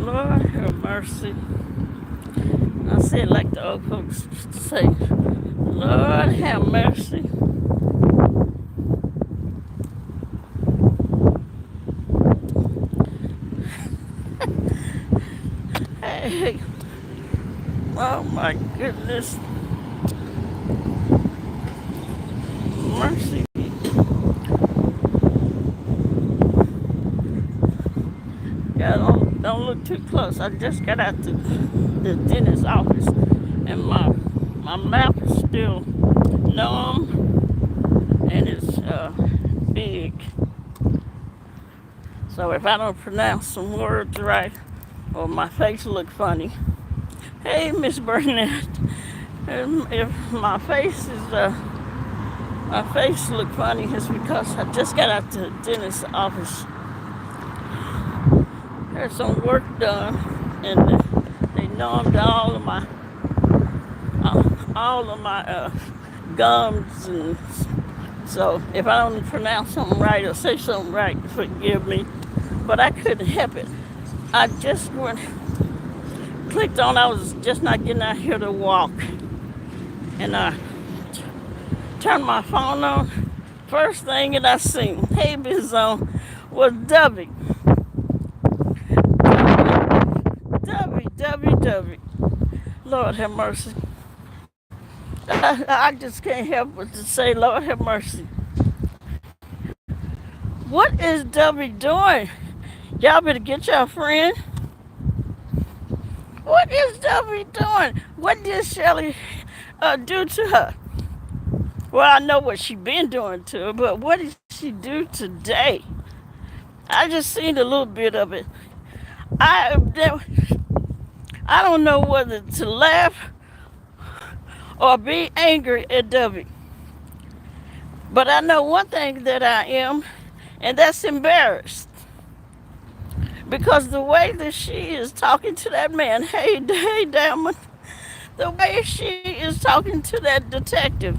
Lord have mercy. I said like the old folks used to say, Lord have mercy. Hey, oh my goodness, mercy. Yeah, don't look too close. I just got out the dentist's office, and my mouth is still numb, and it's big. So if I don't pronounce some words right, or my face look funny, hey Miss Burnett, if my face look funny, it's because I just got out the dentist's office. Had some work done, and they numbed all of my gums, and so if I don't pronounce something right or say something right, forgive me. But I couldn't help it. I just went clicked on. I was just not getting out here to walk, and I turned my phone on. First thing that I seen, hey Bizon, was Dovie. Dovie. Lord have mercy. I just can't help but to say, Lord have mercy. What is Dovie doing? Y'all better get your friend. What is Dovie doing? What did Shelly do to her? Well, I know what she been doing to her, but what did she do today? I just seen a little bit of it. I I don't know whether to laugh or be angry at Dovie. But I know one thing that I am, and that's embarrassed. Because the way that she is talking to that man, hey, Diamond, the way she is talking to that detective,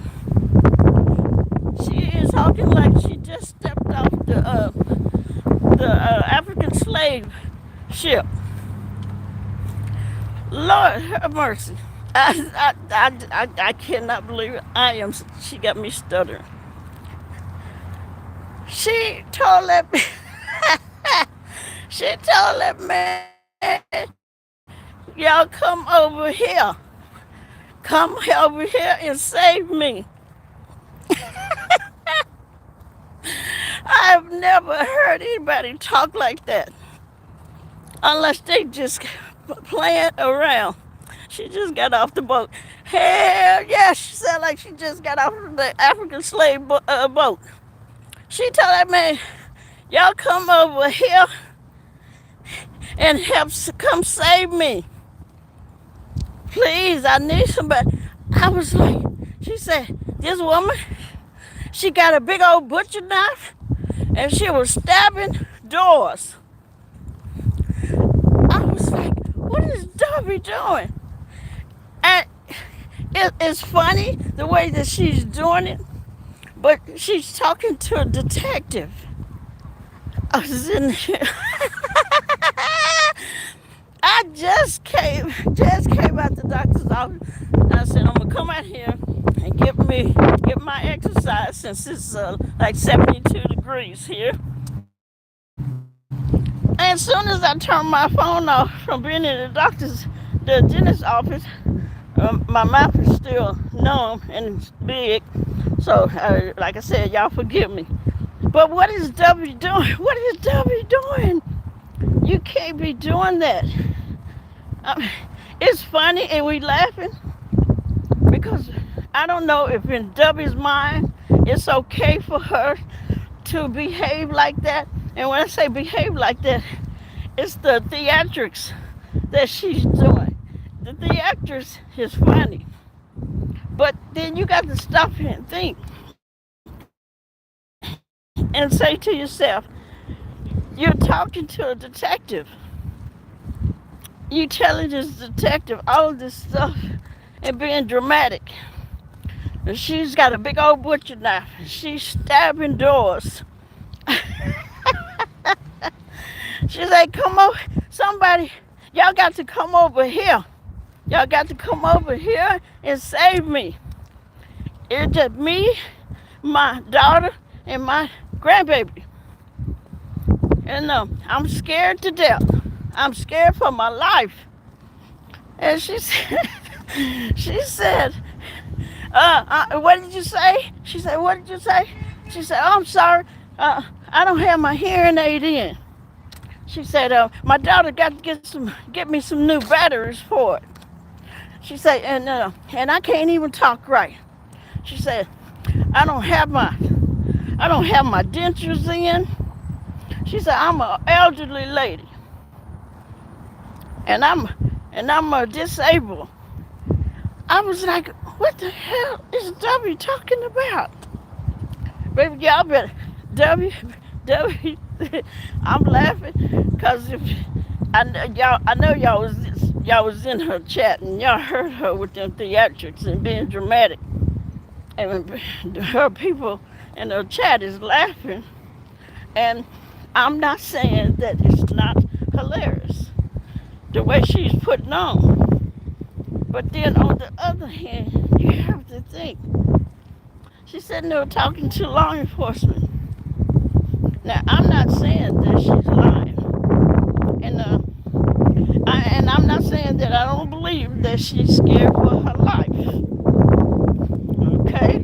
she is talking like she just stepped off the African slave ship. Lord have mercy. I cannot believe it. She got me stuttering. She told that, she told that man, y'all come over here. Come over here and save me. I've never heard anybody talk like that. Unless they just playing around. She just got off the boat. Hell yeah, she sounded like she just got off the African slave boat. She told that man, y'all come over here and help come save me. Please, I need somebody. I was like, she said, this woman, she got a big old butcher knife and she was stabbing doors. I was like, what is Dovie doing? And it's funny the way that she's doing it, but she's talking to a detective. I was in here. I just came out the doctor's office. I said I'm gonna come out here and get my exercise since it's like 72 degrees here. And as soon as I turned my phone off from being in the dentist's office, my mouth is still numb and big. So, like I said, y'all forgive me. But what is Dovie doing? What is Dovie doing? You can't be doing that. It's funny and we laughing because I don't know if in Dovie's mind it's okay for her to behave like that. And when I say behave like that, it's the theatrics that she's doing. The theatrics is funny. But then you got to stop and think and say to yourself, you're talking to a detective. You telling this detective all of this stuff and being dramatic. And she's got a big old butcher knife. She's stabbing doors. She's like, come on, somebody Y'all got to come over here. Y'all got to come over here and save me. It's just me, my daughter, and my grandbaby. And I'm scared to death. I'm scared for my life. And she said, she said, what did you say? She said, what did you say? She said, oh, I'm sorry. I don't have my hearing aid in. She said, my daughter got to get me some new batteries for it. She said, and I can't even talk right. She said, I don't have my dentures in. She said, I'm an elderly lady, and I'm disabled. I was like, what the hell is Dovie talking about? Baby, y'all better, Dovie, I'm laughing because if I know y'all was in her chat and y'all heard her with them theatrics and being dramatic, and her people in her chat is laughing, and I'm not saying that it's not hilarious the way she's putting on, but then on the other hand, you have to think. She said they were talking to law enforcement. Now I'm not saying that she's lying, and I'm not saying that I don't believe that she's scared for her life. Okay,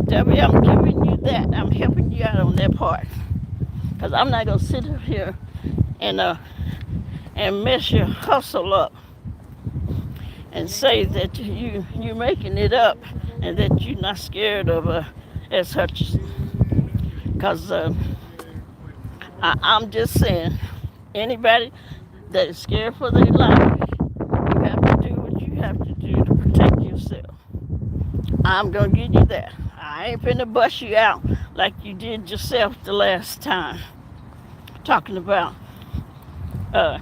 Debbie, I'm giving you that. I'm helping you out on that part, cause I'm not gonna sit up here and mess your hustle up and say that you making it up and that you're not scared of S. Hutchinson. Cause I'm just saying, anybody that is scared for their life, you have to do what you have to do to protect yourself. I'm gonna give you that. I ain't finna bust you out like you did yourself the last time. Talking about uh,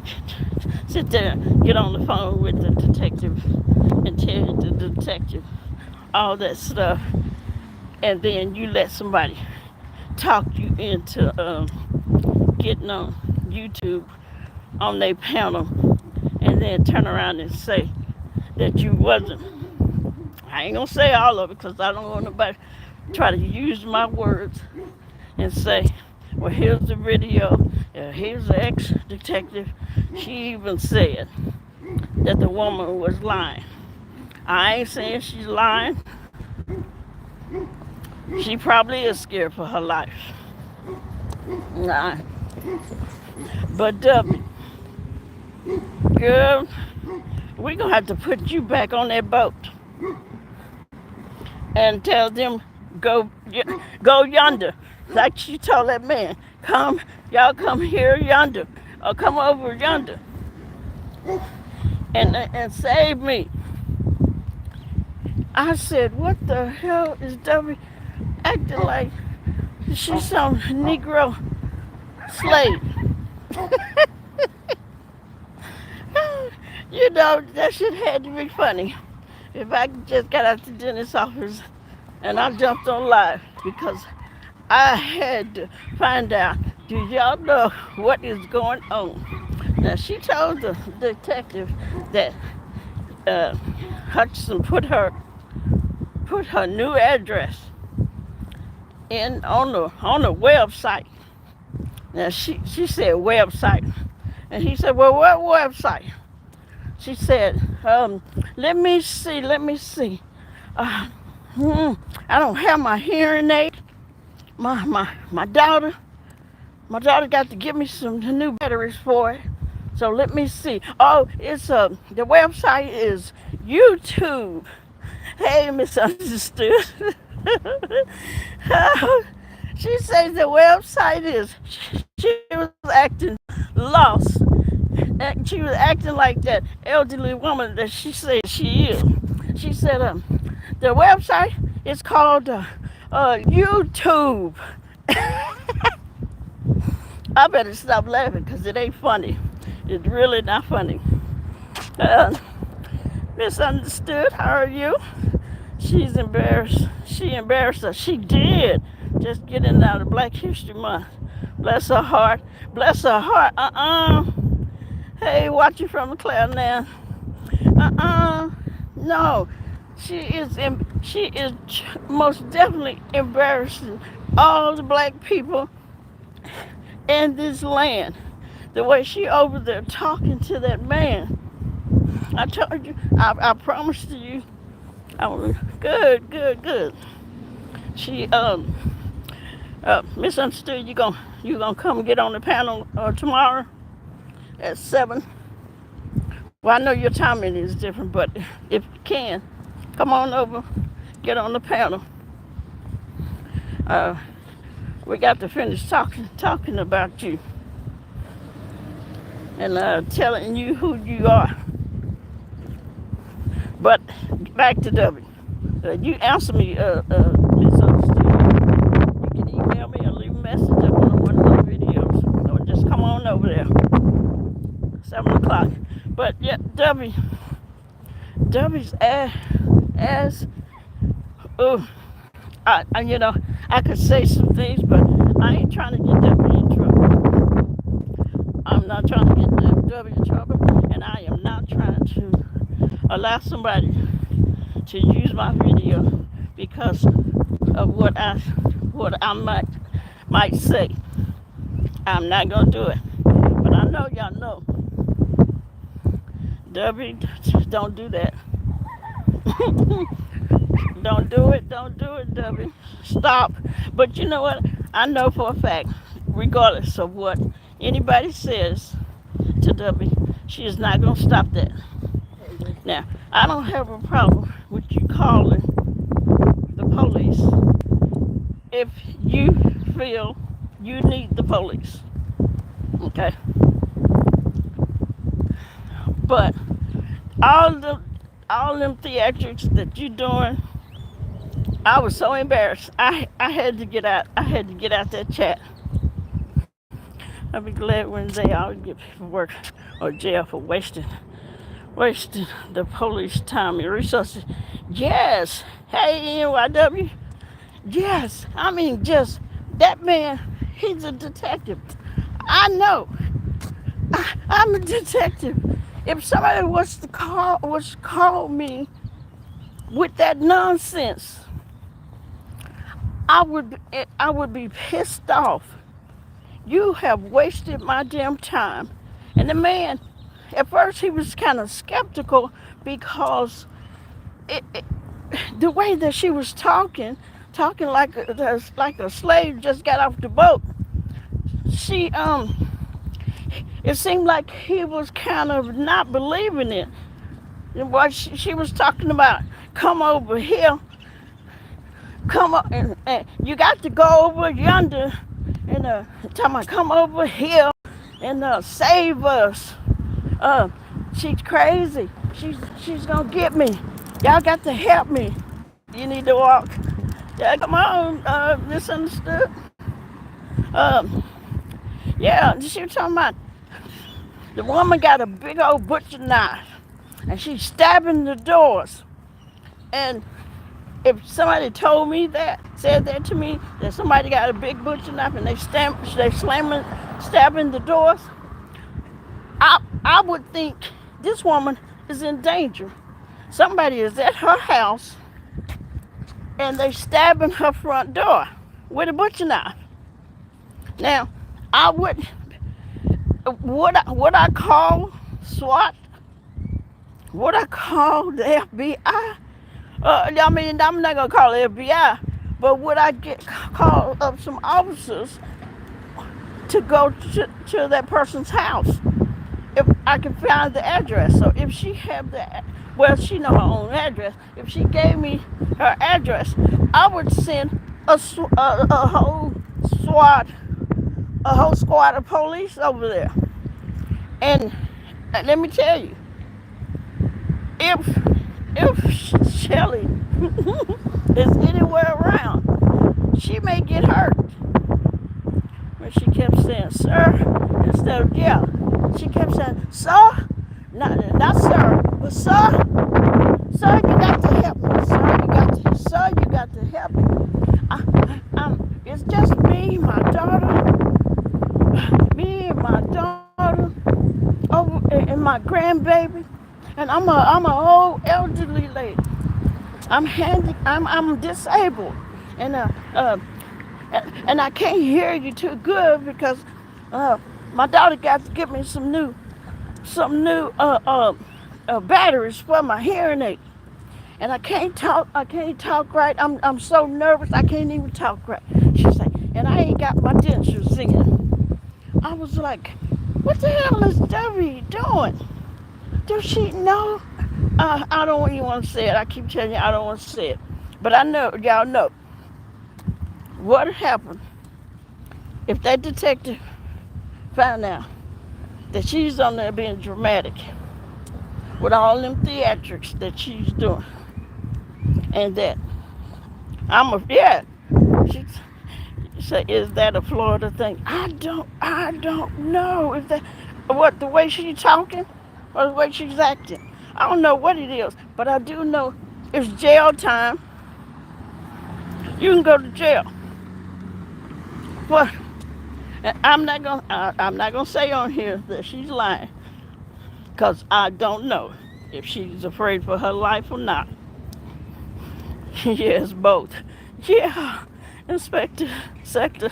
sit there, get on the phone with the detective and tell the detective all that stuff, and then you let somebody talk you into getting on YouTube on their panel, and then turn around and say that you wasn't. I ain't gonna say all of it because I don't want nobody try to use my words and say, well, here's the video, here's the ex-detective. She even said that the woman was lying. I ain't saying she's lying. She probably is scared for her life. Nah. But girl, we're gonna have to put you back on that boat and tell them go go yonder. Like she told that man, come, y'all come here yonder, or come over yonder and save me. I said, what the hell is Dovie acting like she's some Negro slave? You know, that shit had to be funny. If I just got out the dentist's office and I jumped on live because I had to find out, do y'all know what is going on? Now, she told the detective that Hutchinson put her new address in on the website. Now, she said website. And he said, well, what website? She said, let me see. Uh, I don't have my hearing aid. My daughter got to give me some new batteries for it. So let me see. Oh, it's the website is YouTube. Hey, misunderstood. She says the website is. She was acting lost. She was acting like that elderly woman that she said she is. She said, the website is called YouTube. I better stop laughing because it ain't funny. It's really not funny. Uh, Misunderstood. How are you? She's embarrassed. She embarrassed us. She did. Just getting out of Black History Month. Bless her heart. Bless her heart. Hey, watching from the cloud now. Uh-uh. No. She is most definitely embarrassing all the black people in this land. The way she over there talking to that man. I told you, I promised you. I was good, good, good. She misunderstood. You gonna come get on the panel tomorrow at 7. Well, I know your timing is different, but if you can, come on over, get on the panel. Uh, we got to finish talking about you and telling you who you are. But back to Dovie. You answer me, misunderstood. You can email me or leave a message up on one of the videos, or just come on over there, 7 o'clock. But yeah, Dovie's ass. Oh, I could say some things, but I ain't trying to get Dovie in trouble. I'm not trying to get Dovie in trouble, and I am not trying to allow somebody to use my video because of what I might say. I'm not gonna do it, but I know y'all know. Dovie, don't do that. Don't do it, Dovie. Stop. But you know what? I know for a fact, regardless of what anybody says to Dovie, she is not gonna stop that. Now, I don't have a problem with you calling the police if you feel you need the police. Okay? But all them theatrics that you doing, I was so embarrassed. I had to get out. I had to get out that chat. I'll be glad when they always get people work or jail for wasting the police time and resources. Yes. Hey, NYW. Yes. I mean, just that man, he's a detective. I know. I'm a detective. If somebody was to call me with that nonsense, I would be pissed off. You have wasted my damn time. And the man, at first he was kind of skeptical because the way that she was talking like a slave just got off the boat. She it seemed like he was kind of not believing it. What she was talking about, come over here, come up, and you got to go over yonder, and talking about come over here and save us. She's crazy. She's gonna get me. Y'all got to help me. You need to walk. Yeah, come on, misunderstood. Yeah, she was talking about the woman got a big old butcher knife, and she's stabbing the doors. And if somebody told me that, said that to me, that somebody got a big butcher knife and they stabbing the doors, I would think this woman is in danger. Somebody is at her house and they stabbing her front door with a butcher knife. Now, I would I call SWAT? Would I call the FBI? I mean, I'm not gonna call the FBI, but would I call up some officers to go to that person's house if I can find the address? So if she have she know her own address. If she gave me her address, I would send a whole squad of police over there. And let me tell you, if Shelly is anywhere around, she may get hurt. When she kept saying sir instead of yeah, she kept saying sir, not sir, but sir, you got to help me, you got to help me. It's just me, my daughter, and my daughter and my grandbaby, and I'm a old elderly lady. I'm disabled, and and I can't hear you too good because uh, my daughter got to get me some new batteries for my hearing aid, and I can't talk right. I'm so nervous I can't even talk right. She said, and I ain't got my dentures in. I was like, what the hell is Dovie doing? Does she know? I don't even want to say it. I keep telling you I don't want to say it. But I know, y'all know, what happened if that detective found out that she's on there being dramatic with all them theatrics that she's doing. And that yeah. She say, is that a Florida thing? I don't know if that, what, the way she's talking or the way she's acting. I don't know what it is, but I do know it's jail time. You can go to jail. Well, I'm not gonna say on here that she's lying, cause I don't know if she's afraid for her life or not. Yes, both. Yeah, Inspector Sector.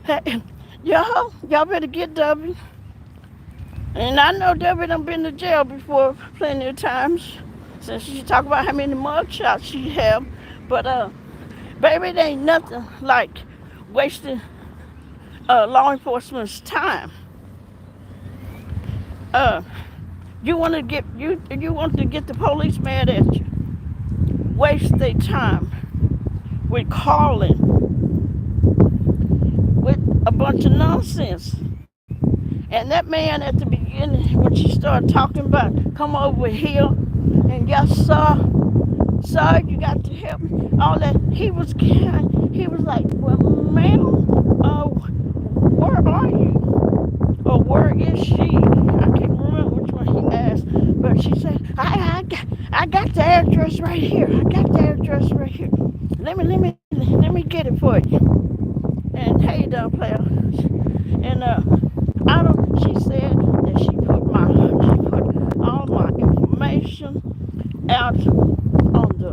Hey, y'all better get Dovie. And I know Dovie done been to jail before plenty of times. Since she talk about how many mug shots she have. But baby, it ain't nothing like wasting law enforcement's time. Uh, you want to get the police mad at you. Waste their time with calling with a bunch of nonsense. And that man at the beginning, when she started talking about come over here and yes sir, you got to help me, all that, he was like, well, ma'am, where are you? Or where is she? I can't remember which one he asked, but she said, I got the address right here. I got the address right here. Let me get it for you. And hey, dumb player. And I don't. She said that she put all my information out on the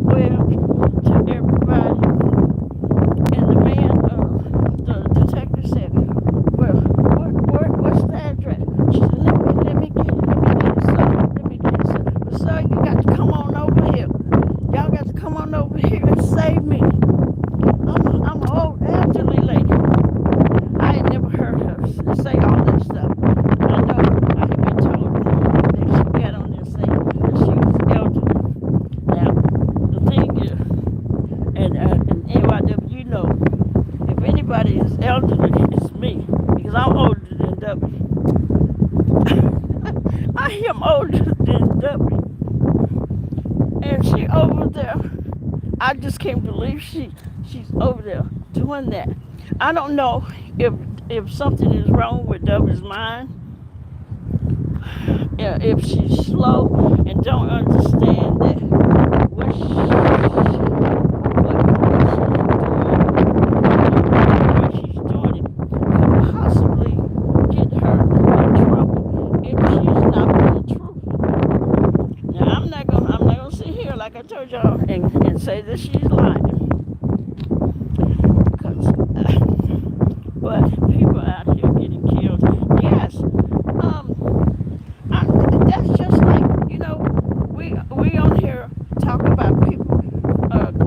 web to everybody. And the man, the detective said, well, what's the address? She said, let me get it, sir. Let me get it, sir. But sir, you got to come on over here. Y'all got to come on over here and save me. I'm an old elderly lady. I ain't never heard her say all that stuff. I know I have been told that she got on there saying that she was elderly. Now, the thing is, and NYW, you know, if anybody is elderly, it's me. Because I'm older than W. I am older than W. And she over there. I just can't believe she's over there doing that. I don't know if something is wrong with W's mind, if she's slow and don't understand that what she's doing it could possibly get her in trouble if she's not being truthful. Now I'm not gonna sit here like I told y'all and say that she's lying. But people out here getting killed. Yes, that's just like, we on here talk about people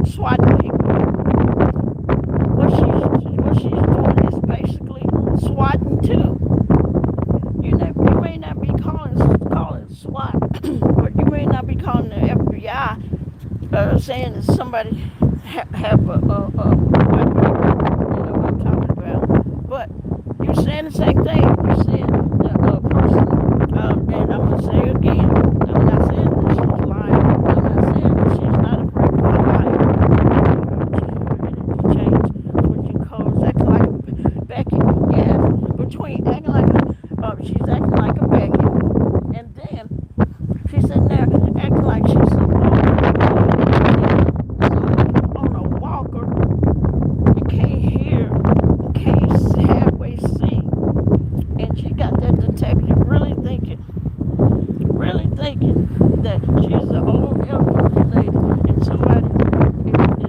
swatting people. What she's doing is basically swatting too. You may not be calling SWAT, but you may not be calling the FBI saying that somebody have a weapon. You know what I'm talking about. But you're saying the same thing. You're saying that a person, and I'm going to say again, I'm not saying that she's lying. I'm not saying that she's not afraid of her life. You change switching codes, acting like a Becky. Yeah, between acting like she's acting like a Becky, and then she's sitting there acting like she's some on a walker and can't hear, can't halfway see. thinking that she's an old elderly lady and somebody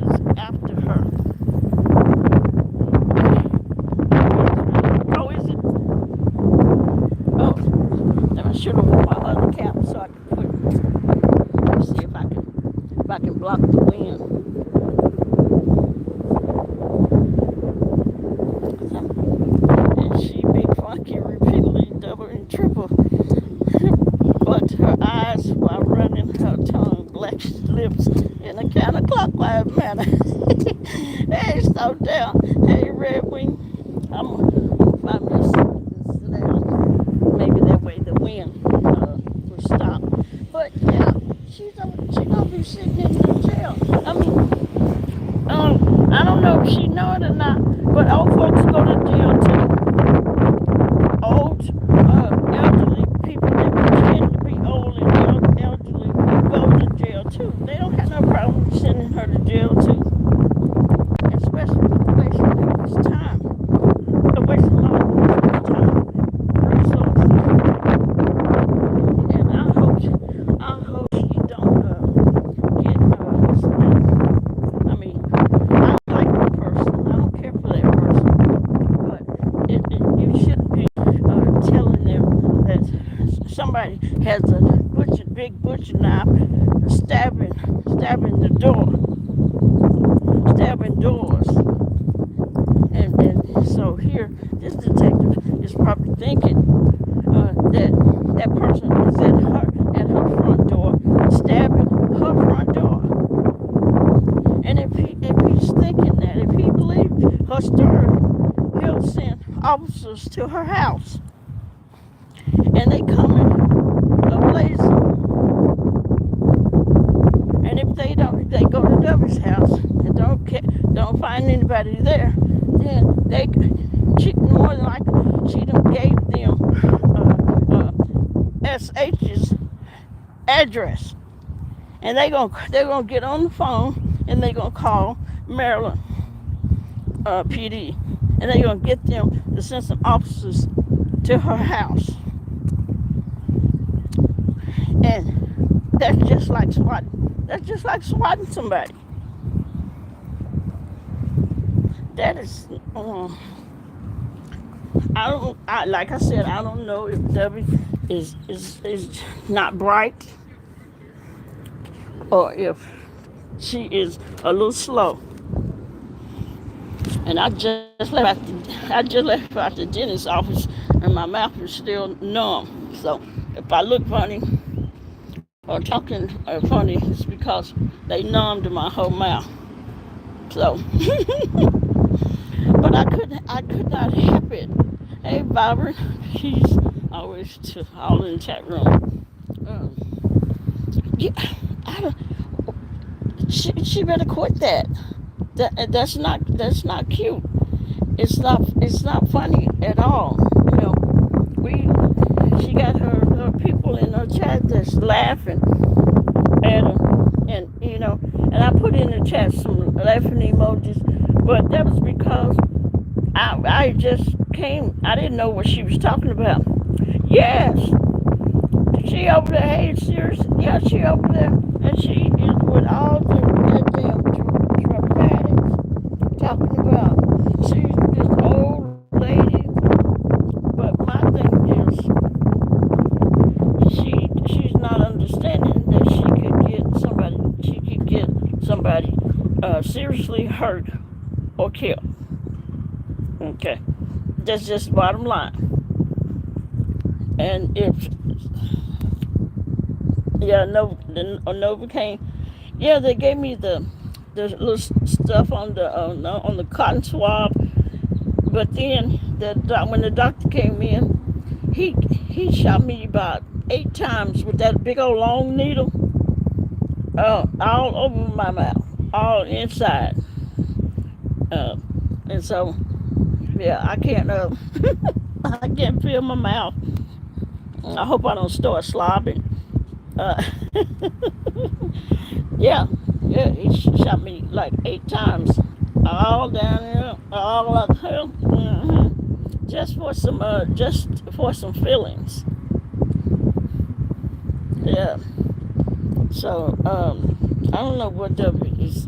is after her. Oh, is it? Oh, then I should have put my other cap so I can let me see if I can block the wind. And she be funky repeatedly, double and triple. But her eyes while running her tongue, black lips in a counterclockwise manner. Hey, stop down. Hey, Red Wing. I'm gonna find me a seat and sit down. Maybe that way the wind will stop. But yeah, she gonna be sitting in the jail. I mean, I don't know if she know it or not, but old folks go to jail too. Old, elderly people that pretend to be old and elderly go to jail too. They don't have no problem sending her to jail too, especially with wasting people's time. They're wasting a lot of people's time, resources, and I hope she don't get I mean, I like the person. I don't care for that person, but you shouldn't be telling them that somebody has a big butcher knife, stabbing the door, stabbing doors, and so here this detective is probably thinking that person is at her front door, stabbing her front door, and if he's thinking that, if he believes her story, he'll send officers to her house, and they come in a blaze. And if they go to Dovie's house and don't find anybody there, then she more than likely she done gave them SH's address, and they're gonna get on the phone and they're gonna call Maryland PD, and they're gonna get them to send some officers to her house, and that's just like swatting. That's just like swatting somebody. That is, like I said, I don't know if Dovie is not bright or if she is a little slow. And I just left out the dentist's office, and my mouth is still numb. So if I look funny or talking funny, it's because they numbed my whole mouth. So, but I could not help it. Hey, Barbara, she's always all in the chat room. Yeah, she better quit that. That's not cute. It's not funny at all. You know, she got her people in her chat that's laughing at her, and and I put in the chat some laughing emojis, but that was because I just came. I didn't know what she was talking about. Yes, she over there. Hey, serious? Yeah, she over there, and she is with all the damn dramatics talking about. She's this old lady, but my thing is, she's not understanding that she could get somebody seriously hurt or killed. Okay, that's just bottom line. And if Novocaine, yeah, they gave me the little stuff on the cotton swab, but then when the doctor came in, he shot me about 8 times with that big old long needle, all over my mouth, all inside, and so yeah, I can't I can't feel my mouth. I hope I don't start slobbing. Uh, yeah, he shot me like 8 times, all down here, all up here, just for some feelings. Yeah. So I don't know what W is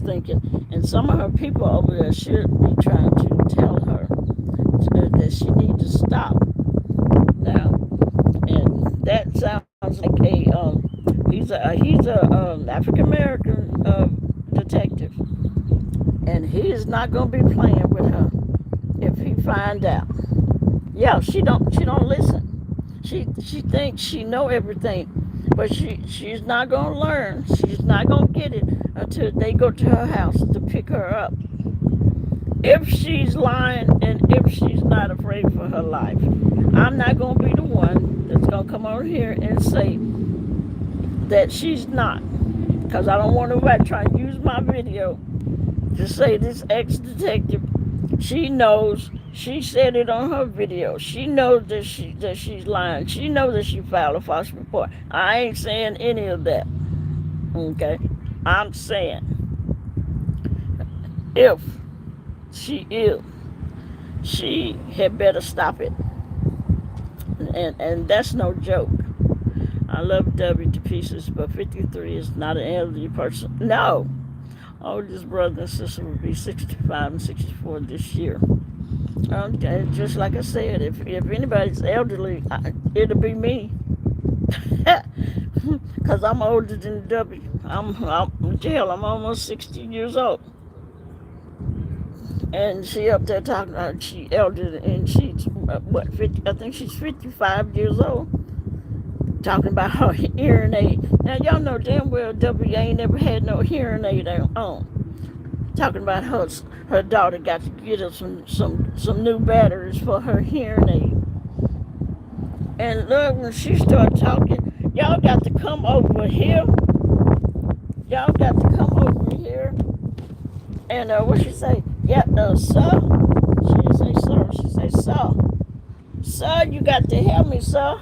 thinking, and some of her people over there should be trying to tell her that she needs to stop now. And that sounds like he's a African American detective, and he is not going to be playing with her if he find out. Yeah, she don't listen. She thinks she know everything, but she's not gonna learn. She's not gonna get it until they go to her house to pick her up. If she's lying and if she's not afraid for her life, I'm not gonna be the one that's gonna come over here and say that she's not, because I don't want nobody trying to use my video to say this ex-detective. She knows. She said it on her video. She knows that she's lying. She knows that she filed a false report. I ain't saying any of that. Okay, I'm saying if she is, she had better stop it. And that's no joke. I love W to pieces, but 53 is not an elderly person. No, oldest brother and sister will be 65 and 64 this year. Just like I said, if anybody's elderly, it'll be me. Because I'm older than W. I'm jail. I'm almost 60 years old. And she up there talking, she elder, and she's, what, 50, I think she's 55 years old, talking about her hearing aid. Now, y'all know damn well W ain't never had no hearing aid on. Talking about her daughter got to get her some new batteries for her hearing aid. And look, when she started talking, y'all got to come over here. Y'all got to come over here. And what she say? Yeah, sir. She didn't say sir. She say sir. Sir, you got to help me, sir.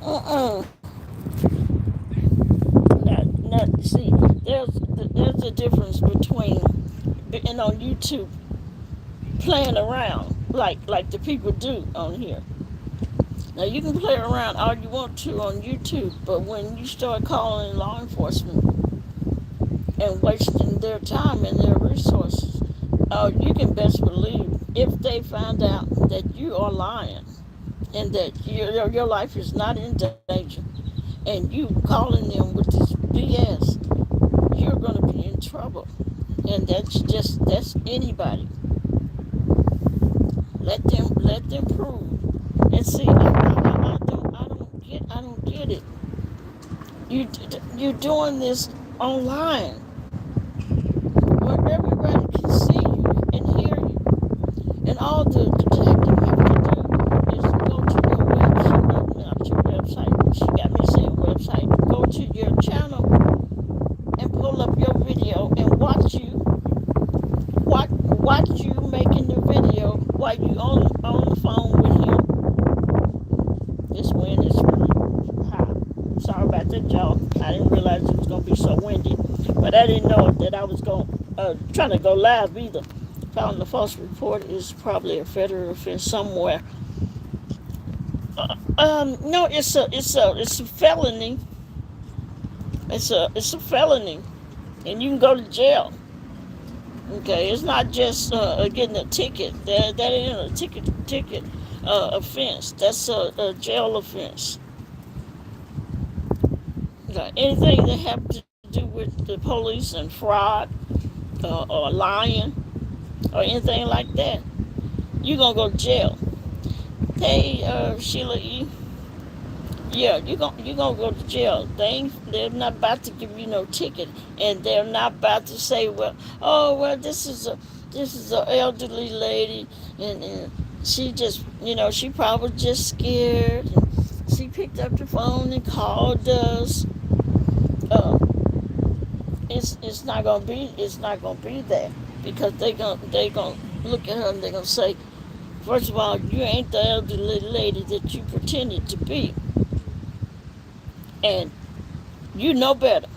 Uh-uh. See, there's a difference between being on YouTube playing around like the people do on here. Now you can play around all you want to on YouTube, but when you start calling law enforcement and wasting their time and their resources, you can best believe if they find out that you are lying and that your life is not in danger, and you calling them with this BS, you're going to be in trouble. And that's anybody. Let them prove and see. I don't get it. You're doing this online where everybody can see you and hear you, and all the detective have to do is go to your website, not your website. She got me saying website. Go to your channel and pull up your video and watch you making the video while you on the phone with him. This wind is really hot. Sorry about that, y'all. I didn't realize it was gonna be so windy, but I didn't know that I was going trying to go live either. Filing a false report is probably a federal offense somewhere. No, it's a felony. It's a felony, and you can go to jail. Okay, it's not just getting a ticket. That ain't a ticket offense. That's a jail offense. Okay, anything that have to do with the police and fraud or lying or anything like that, you gonna go to jail. Hey, Sheila E. Yeah, you gonna go to jail. They're not about to give you no ticket, and they're not about to say, well, oh well, this is a elderly lady, and she just she probably just scared, and she picked up the phone and called us. Uh, it's not gonna be that, because they gonna look at her and they're gonna say, first of all, you ain't the elderly lady that you pretended to be, and you know better,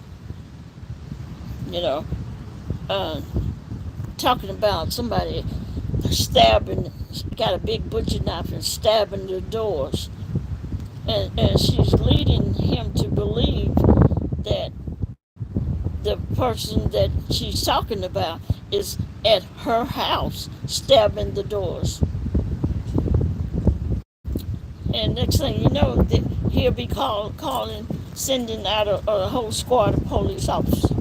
you know. Uh, Talking about somebody stabbing got a big butcher knife and stabbing the doors. And she's leading him to believe that the person that she's talking about is at her house stabbing the doors. And next thing you know, he'll be calling, sending out a whole squad of police officers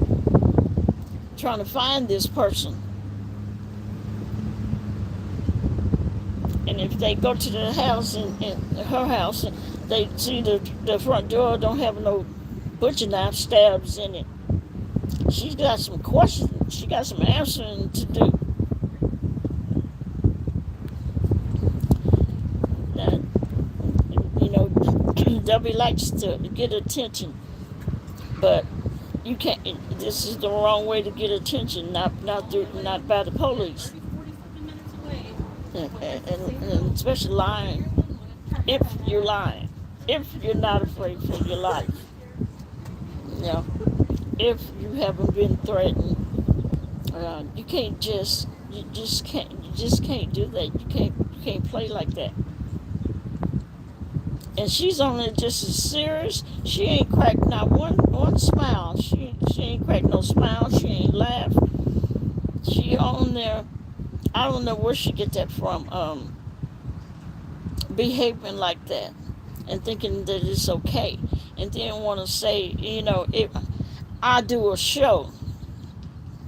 trying to find this person. And if they go to the house in her house, and they see the front door don't have no butcher knife stabs in it, she's got some questions. She got some answering to do. Now, Dovie likes to get attention, but you can't. This is the wrong way to get attention. Not by the police, and especially lying. If you're lying, if you're not afraid for your life, you know, if you haven't been threatened, you can't you just can't do that. You can't play like that. And she's only just as serious. She ain't cracked not one smile. She ain't cracked no smile. She ain't laughed. She on there. I don't know where she get that from. Behaving like that and thinking that it's okay, and then want to say, if I do a show,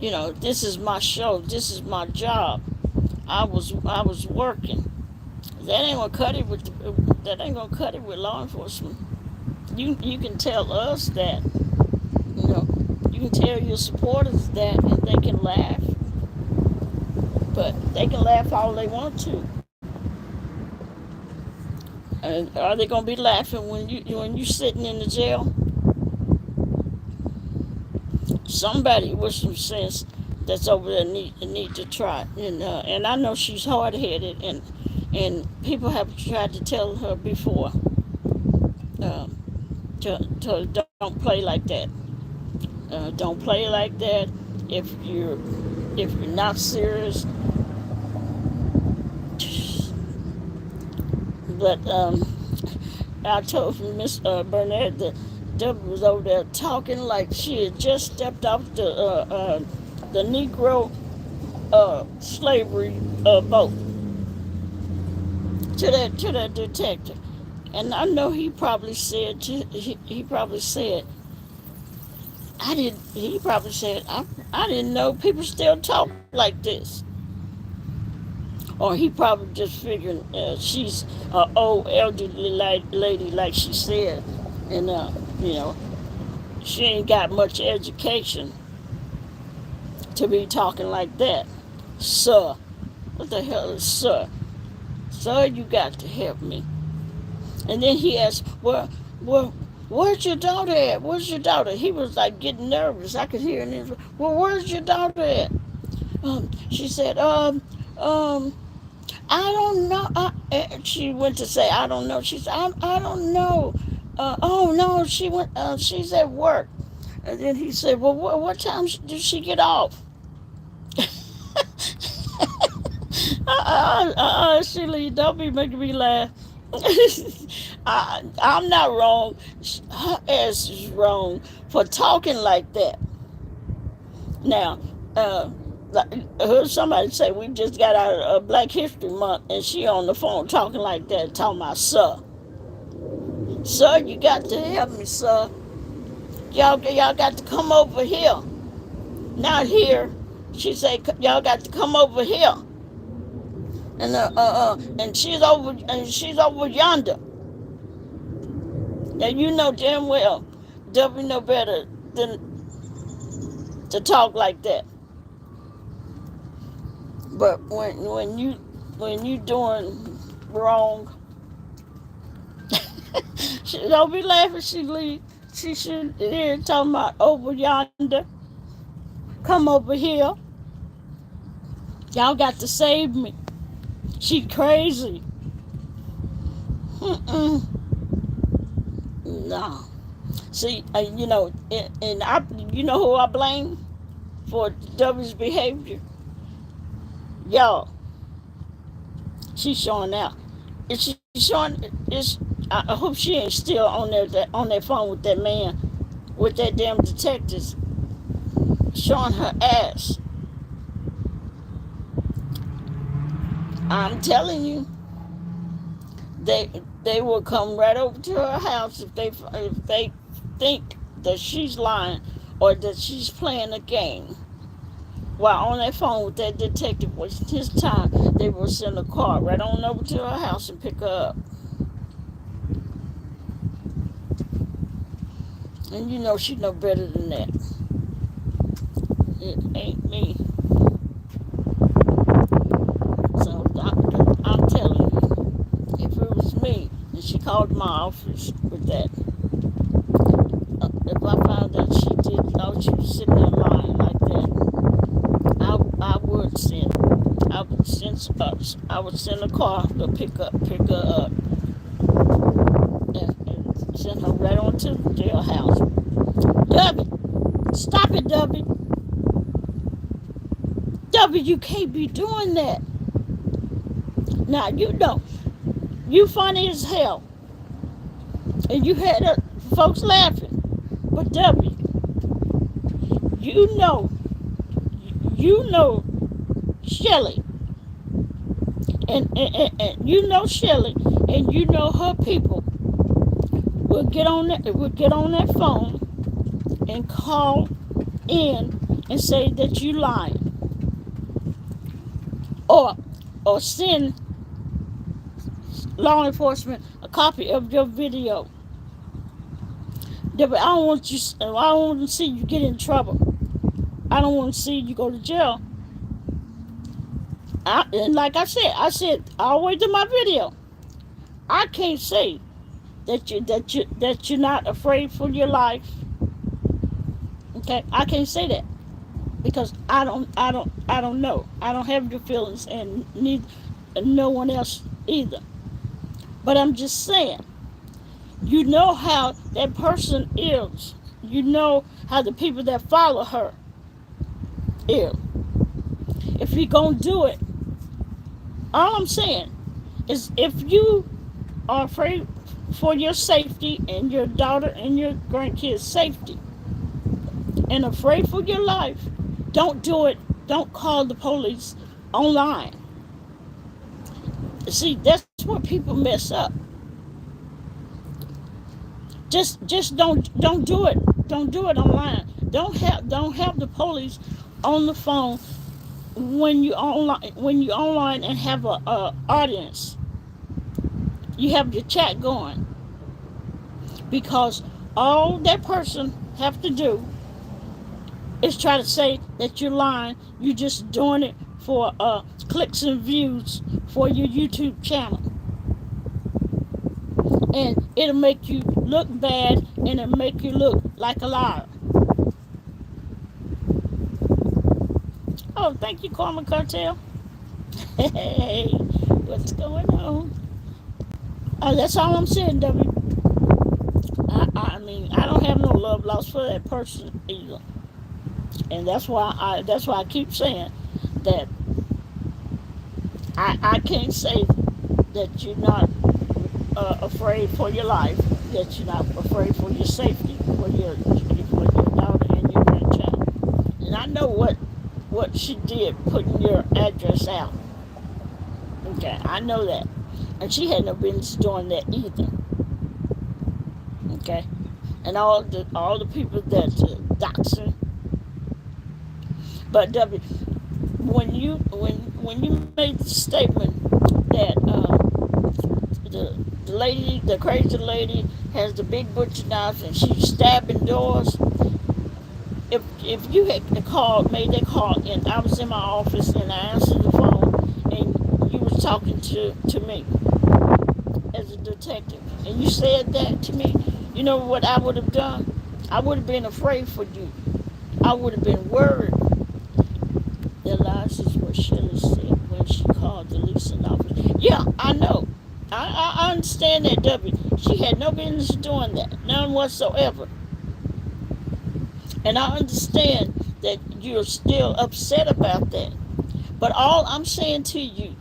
this is my show. This is my job. I was working. That ain't gonna cut it with law enforcement. You can tell us that. You can tell your supporters that, and they can laugh. But they can laugh all they want to. And are they gonna be laughing when you sitting in the jail? Somebody with some sense that's over there need to try. And I know she's hard headed, and people have tried to tell her before, to don't play like that. Don't play like that. If you're not serious. But I told Miss Burnett that Dovie was over there talking like she had just stepped off the Negro slavery boat to that detective. And I know he probably said I didn't know people still talk like this. Or he probably just figured she's an old elderly lady, like she said, and she ain't got much education to be talking like that. Sir, what the hell is sir? Sir, you got to help me. And then he asked, where's your daughter at? Where's your daughter? He was like getting nervous. I could hear him. Well, where's your daughter at? She said, I don't know. She went to say, I don't know. She said, I don't know. Oh, no, she went. She's at work. And then he said, well, what time did she get off? Shirley, don't be making me laugh. I'm not wrong. Her ass is wrong for talking like that. Now, I heard somebody say we just got out of Black History Month, and she on the phone talking like that, talking about sir. Sir, you got to help me, sir. Y'all got to come over here. Not here. She said, y'all got to come over here. And she's over yonder. Now you know damn well, Dovie know better than to talk like that. But when you doing wrong, she don't be laughing. She should hear talking about over yonder. Come over here. Y'all got to save me. She crazy. No. See, and who I blame for Dovie's behavior? Y'all. She's showing out. Is she showing? Is I hope she ain't still on that phone with that man, with that damn detectives showing her ass. I'm telling you, they they will come right over to her house if they think that she's lying or that she's playing a game. While on that phone with that detective wasting his time, they will send a car right on over to her house and pick her up. And you know she know better than that. It ain't me. So I'm telling you, if it was me and she called my office with that, if I found that she was sitting there lying like that, I would send, I would send a car to pick her up, and send her right on to the jailhouse. Dovie, stop it, Dovie. Dovie, you can't be doing that. Now you know you funny as hell, and you had folks laughing. But Dovie, you know, you know Shelly, and you know Shelly, and you know her people will get on that phone and call in and say that you lying, or send law enforcement a copy of your video. Dovie, I don't want you. I don't want to see you get in trouble. I don't want to see you go to jail. And like I said all the way to my video, I can't say that you're not afraid for your life. Okay, I can't say that because I don't know. I don't have your feelings, and need no one else either. But I'm just saying, you know how that person is. You know how the people that follow her is. If you're gonna do it, all I'm saying is if you are afraid for your safety and your daughter and your grandkids' safety and afraid for your life, don't do it. Don't call the police online. See, that's where people mess up. Just don't do it. Don't do it online. Don't have the police on the phone when you online and have a audience. You have your chat going, because all that person have to do is try to say that you're lying. You're just doing it for clicks and views for your YouTube channel, and it'll make you look bad, and it'll make you look like a liar. Oh, thank you, Karma Cartel. Hey, what's going on? That's all I'm saying, W. I mean, I don't have no love lost for that person either, and that's why I keep saying that I can't say that you're not afraid for your life, that you're not afraid for your safety, for your daughter and your grandchild. And I know what she did putting your address out. Okay, I know that, and she had no business doing that either. Okay, and all the people that doxing. But W, when you made the statement that the crazy lady has the big butcher knife and she's stabbing doors. If you had made that call, and I was in my office and I answered the phone, and you was talking to me as a detective, and you said that to me, you know what I would have done? I would have been afraid for you. I would have been worried. That lies is what Shelley said when she called the leasing office. Yeah, I know. I understand that, W. She had no business doing that, none whatsoever. And I understand that you're still upset about that. But all I'm saying to you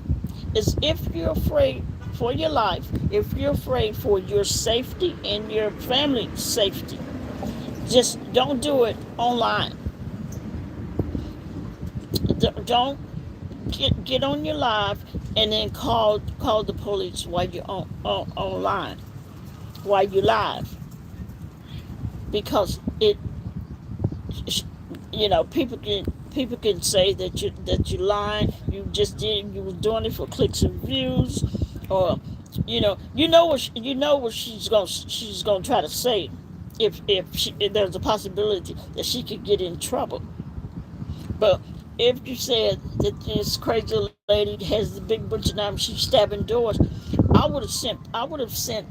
is if you're afraid for your life, if you're afraid for your safety and your family's safety, just don't do it online. Don't get on your live and then call the police while you're online, while you live, because it, people can say that you lying. You was doing it for clicks and views, or you know what she's gonna try to say, if there's a possibility that she could get in trouble. But if you said that this crazy lady has the big butcher knife, she's stabbing doors, I would have sent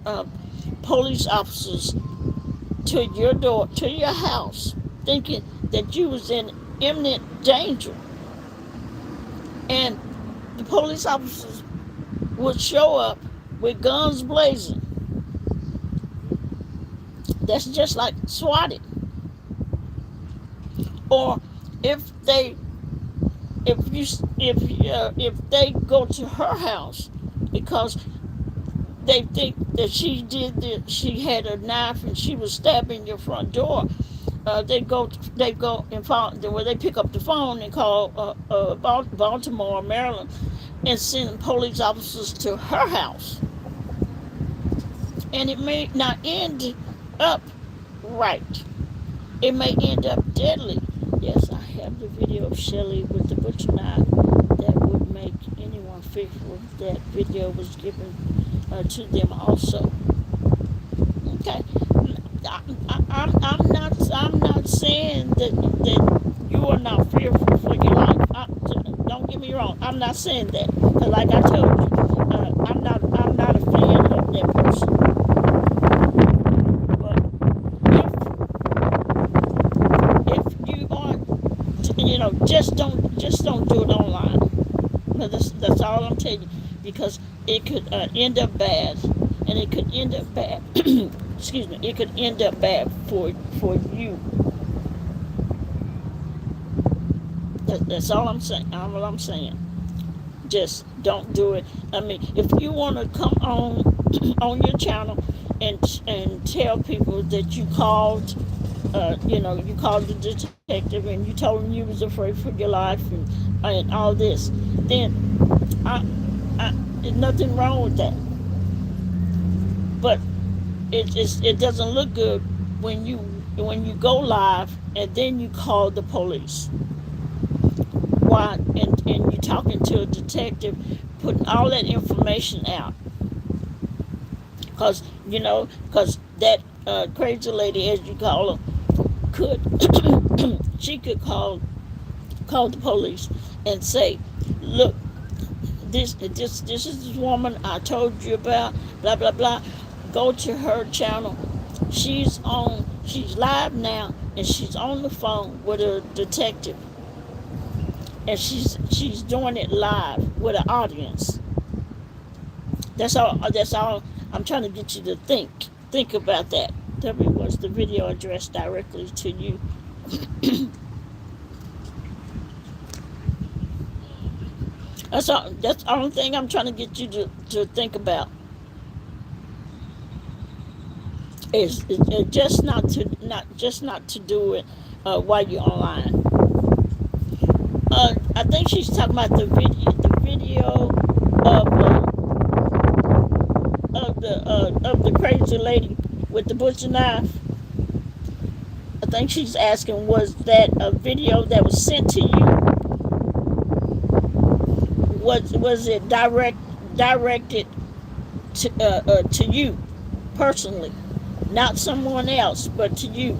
police officers to your door, to your house, thinking that you was in imminent danger, and the police officers would show up with guns blazing. That's just like swatting. Or if they if they go to her house because they think that she had a knife and she was stabbing your front door. They go and where they pick up the phone and call Baltimore, Maryland, and send police officers to her house, and it may not end up right. It may end up deadly. Yes, I have the video of Shelley with the butcher knife that would make anyone fearful. That video was given to them also. Okay, I'm not saying that you are not fearful for your life. Don't get me wrong. I'm not saying that, because like I told you, I'm not a fan of that person. But if you are, just don't do it online. That's all I'm telling you, because it could end up bad, and it could end up bad. Excuse me. It could end up bad for you. That's all I'm saying. All I'm saying. Just don't do it. I mean, if you want to come on on your channel and tell people that you called the detective and you told him you was afraid for your life and all this, then I, there's nothing wrong with that. But it doesn't look good when you go live and then you call the police. Why? And you're talking to a detective, putting all that information out, because that crazy lady, as you call her, could she could call the police and say, look, this is this woman I told you about, blah blah blah. Go to her channel. She's live now, and she's on the phone with a detective, and she's doing it live with an audience. That's all I'm trying to get you to think about that. W was the video addressed directly to you. That's the only thing I'm trying to get you to think about, is just not to do it while you're online. I think she's talking about the video of the crazy lady with the butcher knife. I think she's asking, was that a video that was sent to you? Was it directed to you personally, not someone else, but to you?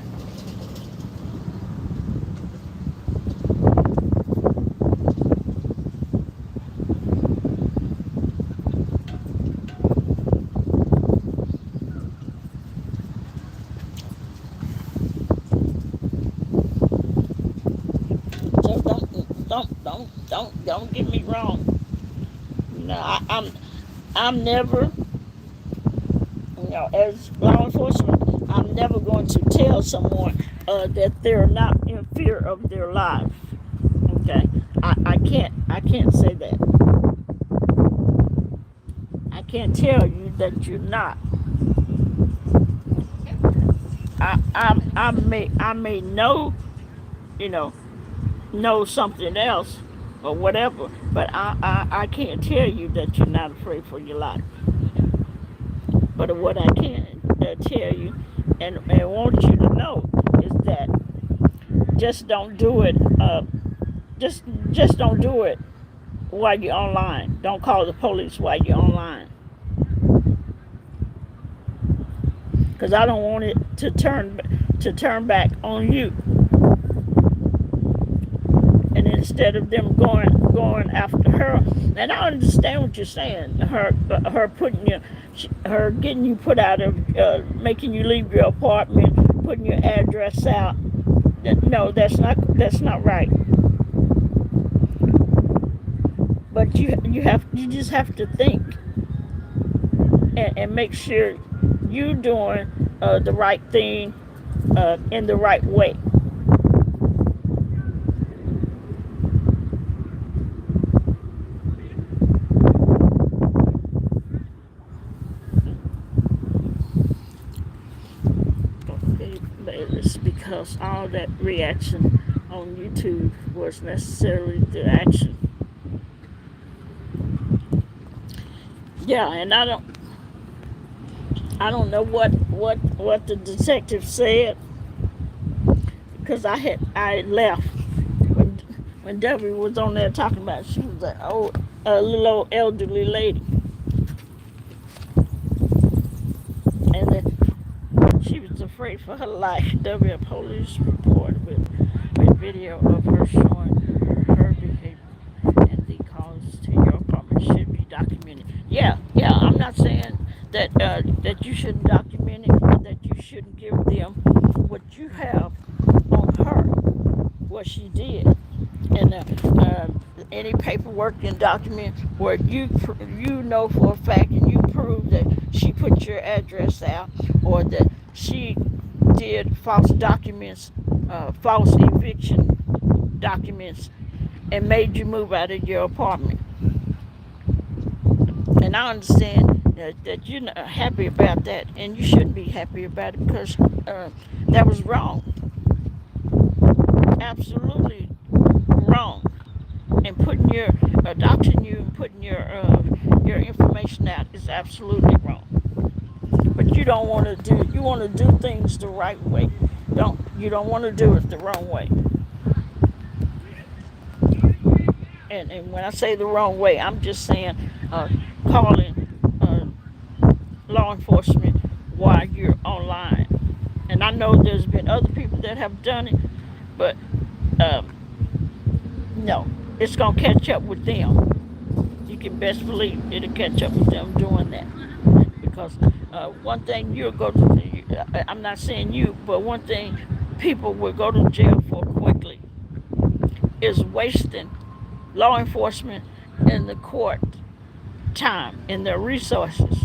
So don't get me wrong. No, I'm never, as law enforcement, I'm never going to tell someone that they're not in fear of their life. Okay, I can't say that. can't tell you that you're not. I may know, you know something else or whatever, but I can't tell you that you're not afraid for your life. But what I can tell you and want you to know is that just don't do it. Just just don't do it while you're online. Don't call the police while you're online, because I don't want it to turn back on you. And instead of them going after her, and I understand what you're saying, her putting you, her getting you put out of, making you leave your apartment, putting your address out. No, that's not right. But you just have to think and make sure you doing the right thing in the right way. But it's because all that reaction on YouTube was necessarily the action. Yeah, and I don't know what the detective said, because I left when Dovie was on there talking about it. She was a little old elderly lady, and she was afraid for her life. Dovie, a police report with video of her showing her behavior and the calls to your apartment should be documented. Yeah, yeah. I'm not saying that you shouldn't document it, or that you shouldn't give them what you have on her, what she did, and any paperwork and document where you know for a fact and you prove that she put your address out, or that she did false documents, false eviction documents, and made you move out of your apartment. And I understand that you're not happy about that, and you shouldn't be happy about it, because that was wrong, absolutely wrong. And putting your adopting you and putting your information out is absolutely wrong. But you don't want to do you want to do things the right way. You don't want to do it the wrong way. And when I say the wrong way, I'm just saying calling law enforcement while you're online. And I know there's been other people that have done it, but um, no, it's gonna catch up with them. You can best believe it'll catch up with them doing that. Because one thing you'll go to, I'm not saying you, but one thing people will go to jail for quickly is wasting law enforcement and the court time and their resources,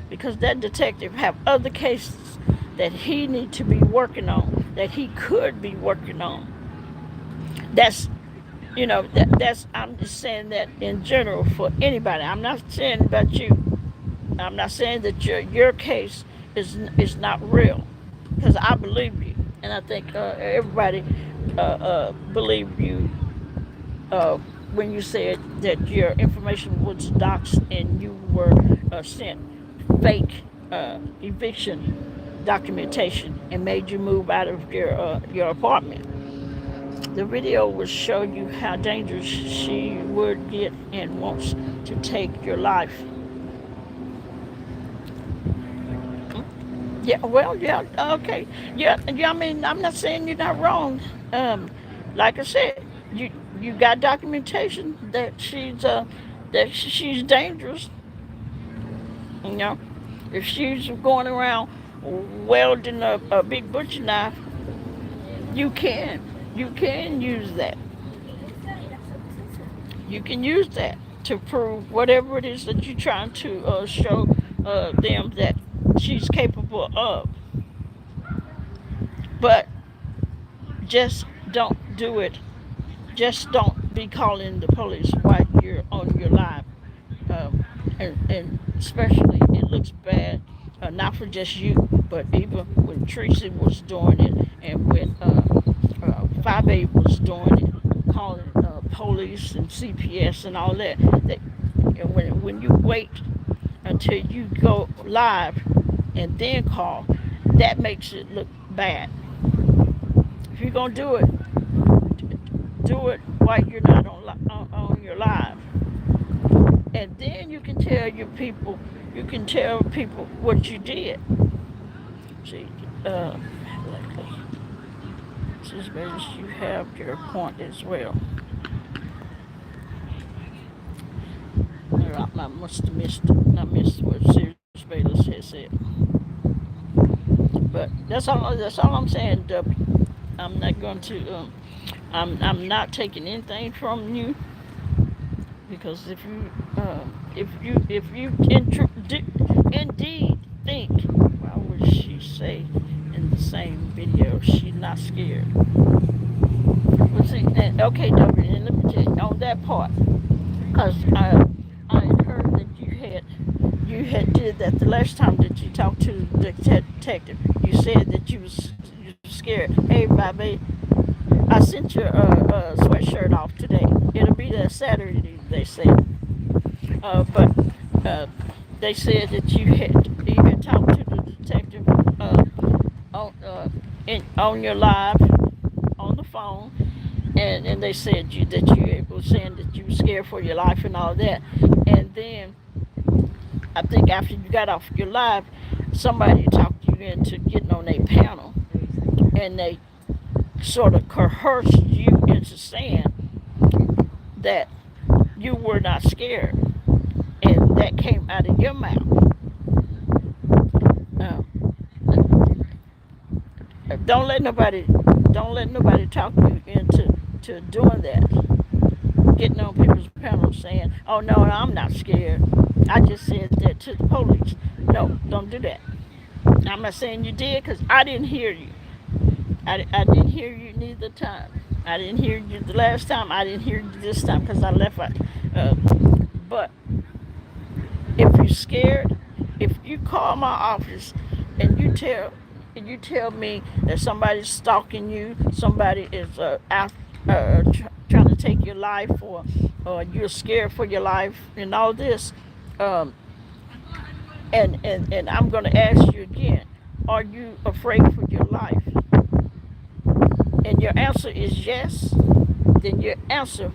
because that detective have other cases that he need to be working on, that he could be working on. That's that's I'm just saying that in general for anybody. I'm not saying about you. I'm not saying that your case is not real, because I believe you, and I think everybody believe you uh, when you said that your information was doxed and you were sent fake eviction documentation and made you move out of your apartment. The video will show you how dangerous she would get and wants to take your life. Yeah, well, yeah, okay, yeah, yeah. I mean, I'm not saying you're not wrong. Um, like I said, you got documentation that she's dangerous. You know, if she's going around welding a big butcher knife, you can you can use that. You can use that to prove whatever it is that you're trying to show them that she's capable of. But just don't do it. Just don't be calling the police while you're on your live. Um, and especially it looks bad, not for just you, but even when Tracy was doing it, and when 5A was doing it, calling police and CPS and all that. And when you wait until you go live and then call, that makes it look bad. If you're gonna do it while you're not on your live, and then you can tell people what you did. See, likely, says you have your point as well. I must have missed what Sirius Bayless has said. But that's all I'm saying, W. I'm not going to. I'm not taking anything from you, because indeed think, why would she say in the same video she's not scared? Well, see, okay, W, and let me tell you on that part, because I had heard that you had did that the last time that you talked to the detective. You said that you were scared. Hey, Bobby, I sent your sweatshirt off today. It'll be there Saturday, they said. But uh, they said that you had talked to the detective on on your live on the phone, and they said that you were saying that you were scared for your life and all that. And then I think after you got off your live, somebody talked you into getting on a panel, and they sort of coerced you into saying that you were not scared, and that came out of your mouth. Um, don't let nobody talk you into doing that. Getting on people's panels saying, "Oh no, I'm not scared. I just said that to the police." No, don't do that. I'm not saying you did, because I didn't hear you. I didn't hear you neither time. I didn't hear you the last time. I didn't hear you this time because I left out. Uh, but if you're scared, if you call my office and you tell me that somebody's stalking you, somebody is out trying to take your life, or you're scared for your life and all this, um, and I'm going to ask you again, are you afraid for your life? And your answer is yes, then your answer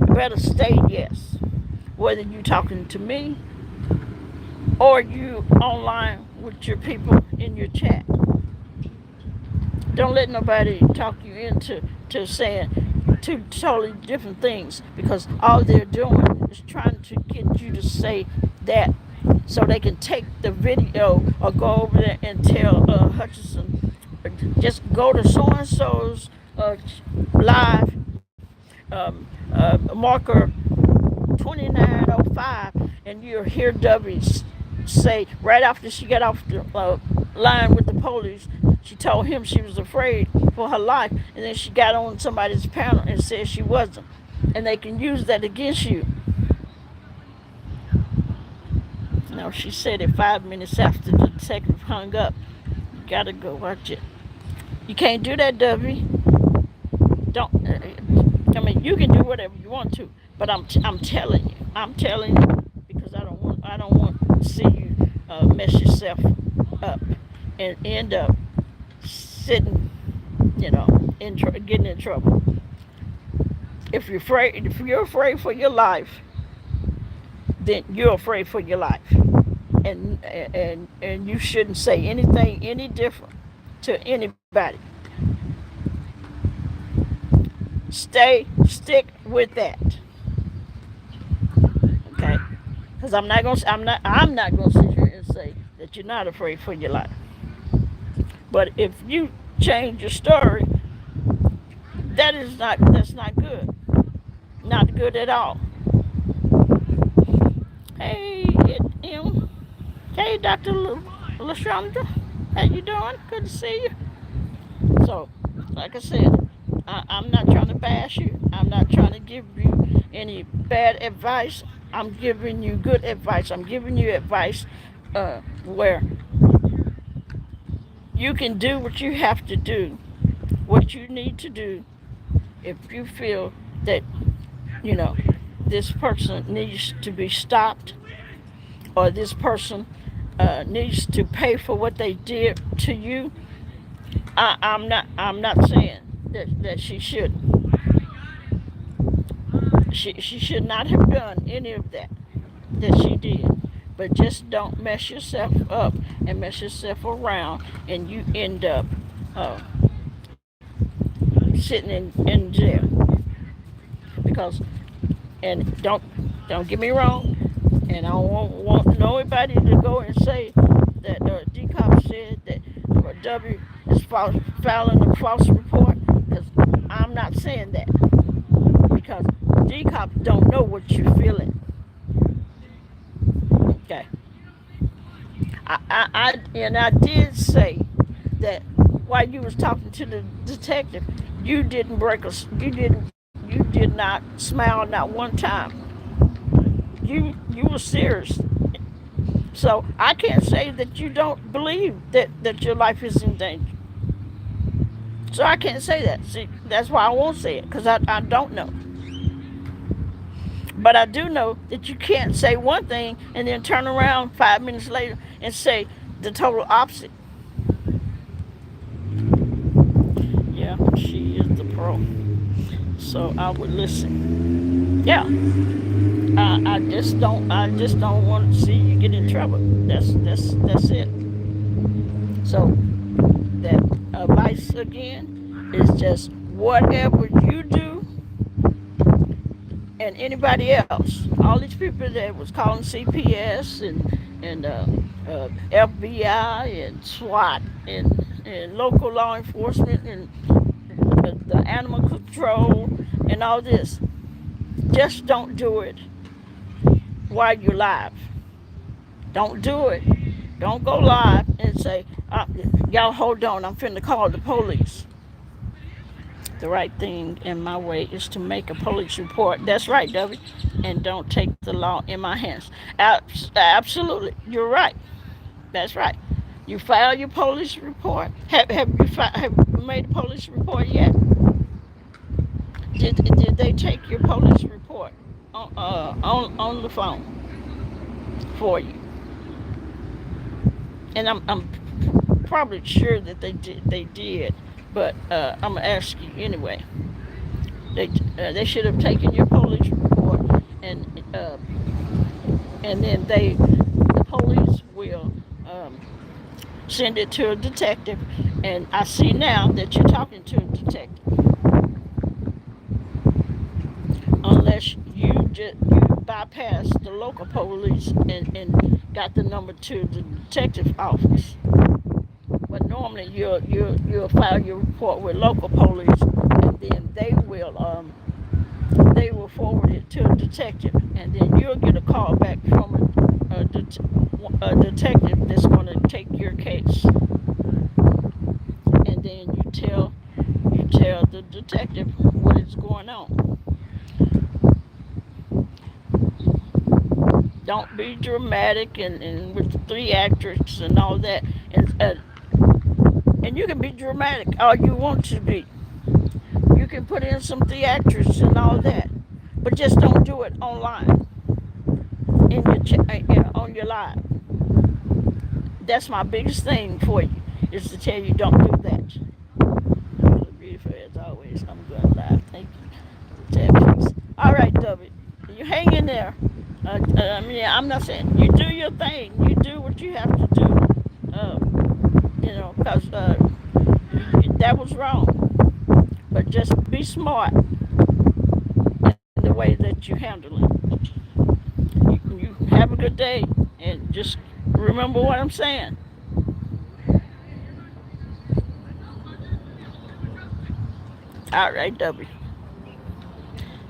better stay yes. Whether you talking to me or you online with your people in your chat. Don't let nobody talk you into saying two totally different things, because all they're doing is trying to get you to say that so they can take the video or go over there and tell Hutchinson, just go to so and so's live, marker 2905, and you'll hear Dovie say right after she got off the line with the police, she told him she was afraid for her life, and then she got on somebody's panel and said she wasn't, and they can use that against you. Now she said it 5 minutes after the detective hung up. You gotta go watch it. You can't do that, Dovie. Don't. I mean, you can do whatever you want to, but I'm telling you, because I don't want to see you mess yourself up and end up sitting, getting in trouble. If you're afraid for your life, then you're afraid for your life, and you shouldn't say anything any different to anybody. Stick with that, okay? Because I'm not gonna sit here and say that you're not afraid for your life. But if you change your story, that's not good, not good at all. Hey, hey, Dr. Lashandra, how you doing? Good to see you. So, like I said, I'm not trying to bash you. I'm not trying to give you any bad advice. I'm giving you good advice. I'm giving you advice where you can do what you have to do, what you need to do if you feel that, you know, this person needs to be stopped or this person needs to pay for what they did to you. I'm not saying that she should. She should not have done any of that she did. But just don't mess yourself up and mess yourself around, and you end up uh, sitting in jail. Because, and don't get me wrong, and I don't want nobody to go and say that D Cop said that W is filing a false report, because I'm not saying that, because D Cop don't know what you're feeling. Okay, I did say that while you was talking to the detective, you didn't break us. You did not smile not one time. You were serious. So I can't say that you don't believe that your life is in danger. So I can't say that. See, that's why I won't say it, because I don't know. But I do know that you can't say one thing and then turn around 5 minutes later and say the total opposite. Yeah, she is the pro. So I would listen. Yeah, I just don't want to see you get in trouble. That's it. So that advice again is just whatever you do and anybody else, all these people that was calling CPS and FBI and SWAT and local law enforcement and the animal control and all this, just don't do it while you're live. Don't do it. Don't go live and say, y'all hold on, I'm finna call the police. The right thing in my way is to make a police report. That's right, Dovie. And don't take the law in my hands. Absolutely. You're right. That's right. You file your police report. Have you made a police report yet? Did they take your police report on the phone for you? And I'm probably sure that they did, but I'm gonna ask you anyway. They should have taken your police report, and uh, and then the police will send it to a detective. And I see now that you're talking to a detective, unless you bypass the local police and got the number to the detective office. But normally you'll file your report with local police, and then they will forward it to a detective, and then you'll get a call back from a detective that's going to take your case, and then you tell the detective what is going on. Don't be dramatic and with the three actors and all that, and you can be dramatic all you want to be. You can put in some theatrics and all that, but just don't do it online on your live. That's my biggest thing for you, is to tell you don't do that. You look beautiful as always. I'm going live. Thank you. All right, Dovie, you hang in there. I mean, I'm not saying you do your thing. You do what you have to do. Because that was wrong. But just be smart in the way that you handle it. You have a good day, and just remember what I'm saying. All right, W.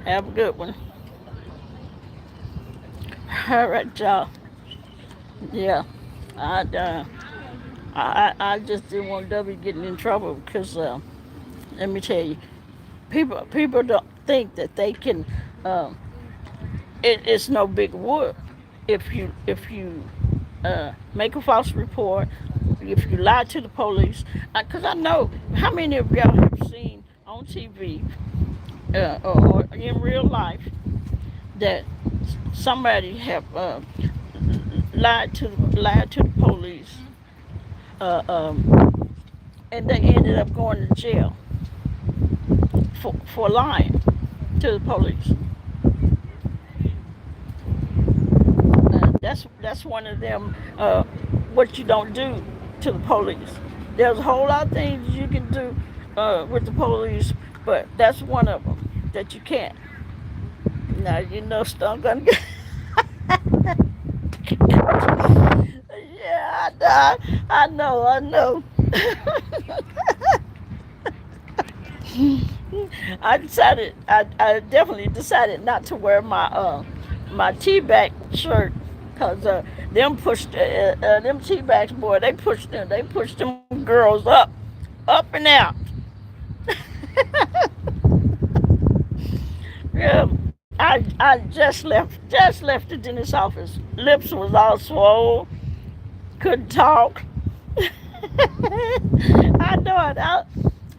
Have a good one. All right, y'all. Yeah, I I just didn't want W getting in trouble because let me tell you, people don't think that they can uh, it's no big whoop if you make a false report, if you lie to the police. Because I know how many of y'all have seen on TV or in real life that somebody have lied to the police, uh, um, and they ended up going to jail for lying to the police. That's one of them. What you don't do to the police. There's a whole lot of things you can do with the police, but that's one of them that you can't. Now you know stuff gonna get. Yeah, I know. I definitely decided not to wear my T-back shirt because them T-backs, boy, they pushed them girls up and out. Yeah, I just left the dentist office. Lips was all swole, couldn't talk. I know it.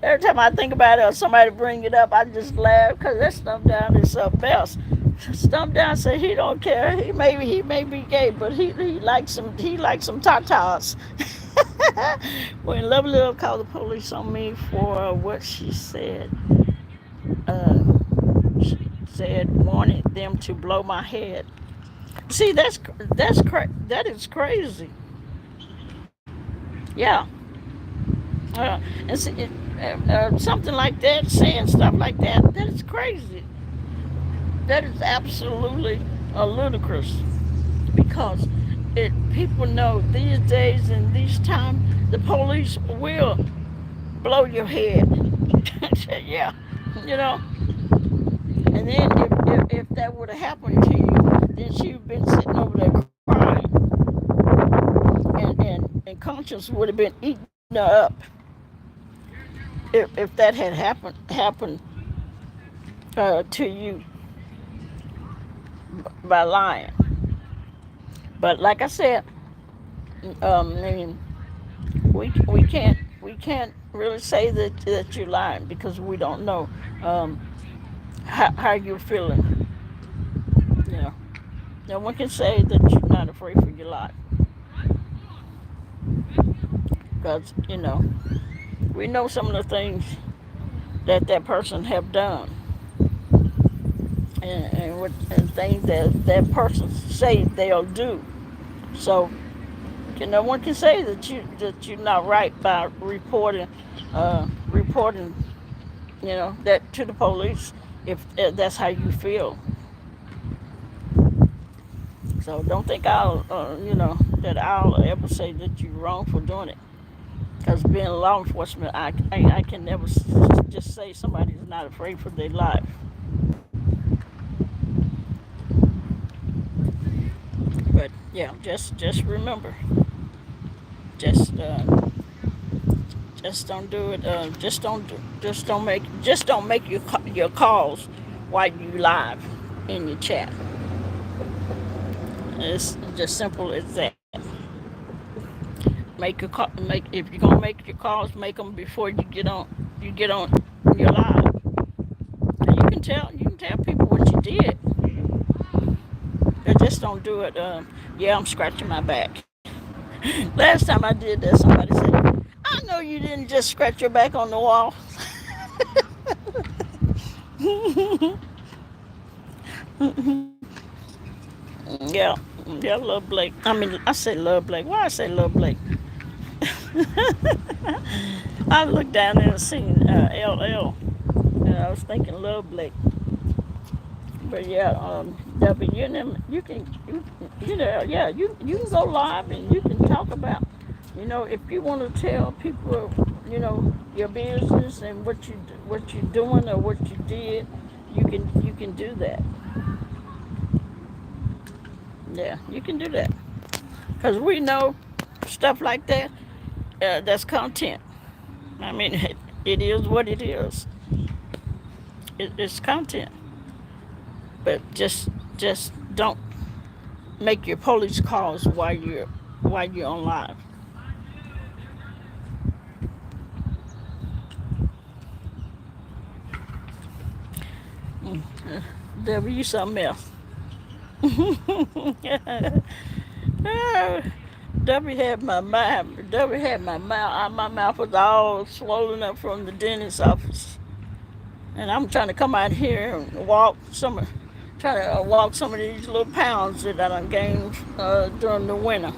Every time I think about it or somebody bring it up, I just laugh because that stuff down is something else. Stump down said he don't care. He may be gay, but he likes some tatas. When Lovely Love called the police on me for what she said, uh, she said wanted them to blow my head. See, that is crazy. Yeah, and see, something like that, saying stuff like that, that is crazy. That is absolutely ludicrous because people know these days and these times the police will blow your head. Yeah, you know. And then if that would have happened to you, then she'd been sitting over there crying, and conscience would have been eating her up if that had happened to you by lying. But like I said, I mean, we can't really say that you're lying because we don't know um, how you're feeling. You know, no one can say that you're not afraid for your life because we know some of the things that person have done and things that person say they'll do. So no one can say that you're not right by reporting that to the police if that's how you feel. So don't think that I'll ever say that you're wrong for doing it. Because being law enforcement, I can never just say somebody's not afraid for their life. But yeah, just remember, just just don't do it. Just don't make your calls while you live in your chat. It's just simple as that. Make your call. Make if you're gonna make your calls, make them before you get on. You get on your live. And you can tell people what you did. But just don't do it. Yeah, I'm scratching my back. Last time I did that, somebody said, "I know you didn't just scratch your back on the wall." Yeah, yeah, love Blake. I mean, I say love Blake. Why I say love Blake? I looked down there and seen LL, and I was thinking love Blake. But yeah, Dovie, yeah, you can go live and you can talk about, if you want to tell people, your business and what you're doing or what you did, you can do that. Yeah, you can do that because we know stuff like that. That's content. I mean, it is what it is. It's content. But just Just don't make your police calls while you're on live. Devil, you something else. Dovie had my mouth. Dovie had my mouth. My mouth was all swollen up from the dentist's office, and I'm trying to come out here and try to walk some of these little pounds that I done gained during the winter.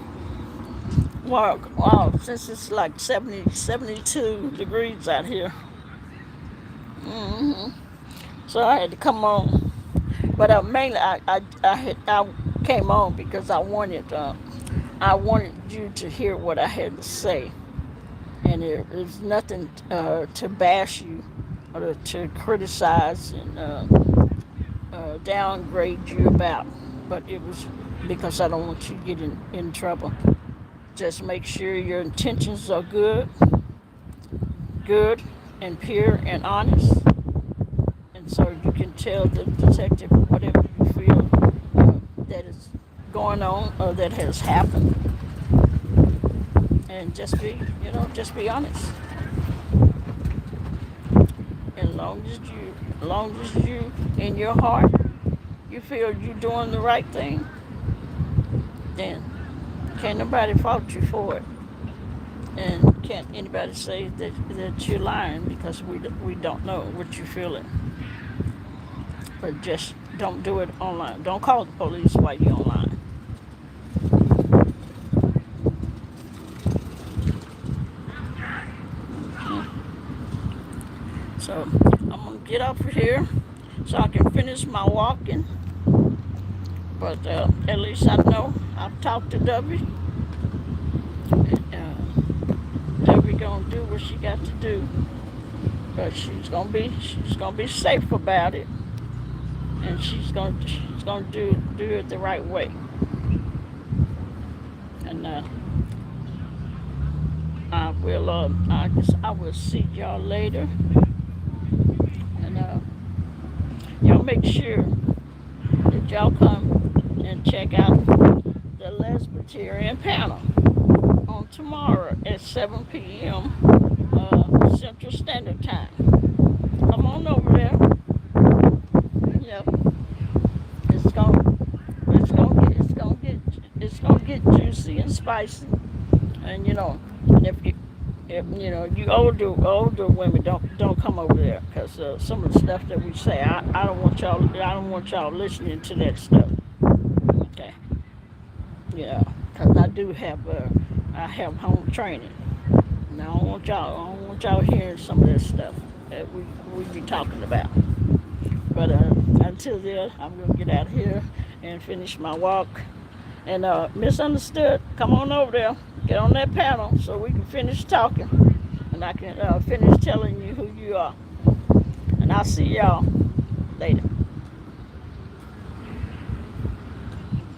Walk, wow, since it's like 70, 72 degrees out here. hmm So I had to come on, but mainly I came on because I wanted you to hear what I had to say, and it's nothing to bash you or to criticize and downgrade you about, but it was because I don't want you to get in trouble. Just make sure your intentions are good and pure and honest, and so you can tell the detective whatever you feel that is going on or that has happened, and just be honest. And long as you in your heart you feel you're doing the right thing, then can't nobody fault you for it, and can't anybody say that you're lying because we don't know what you're feeling. But just don't do it online. Don't call the police while you're online. So I'm gonna get up here so I can finish my walking. But at least I know I've talked to Dovie. Dovie gonna do what she got to do, but she's gonna be safe about it, and she's gonna do it the right way. And I will see y'all later, and y'all make sure that y'all come and check out the Lesbiterian panel on tomorrow at 7 p.m. Central Standard Time. Come on over there. Yep, it's gonna it's gonna get juicy and spicy, and if you older women don't come over there because some of the stuff that we say I don't want y'all listening to that stuff. Okay, yeah, because I have home training. Now I don't want y'all hearing some of this stuff that we be talking about. But until then, I'm gonna get out of here and finish my walk. And misunderstood, come on over there, get on that panel so we can finish talking, and I can finish telling you who you are. And I'll see y'all later.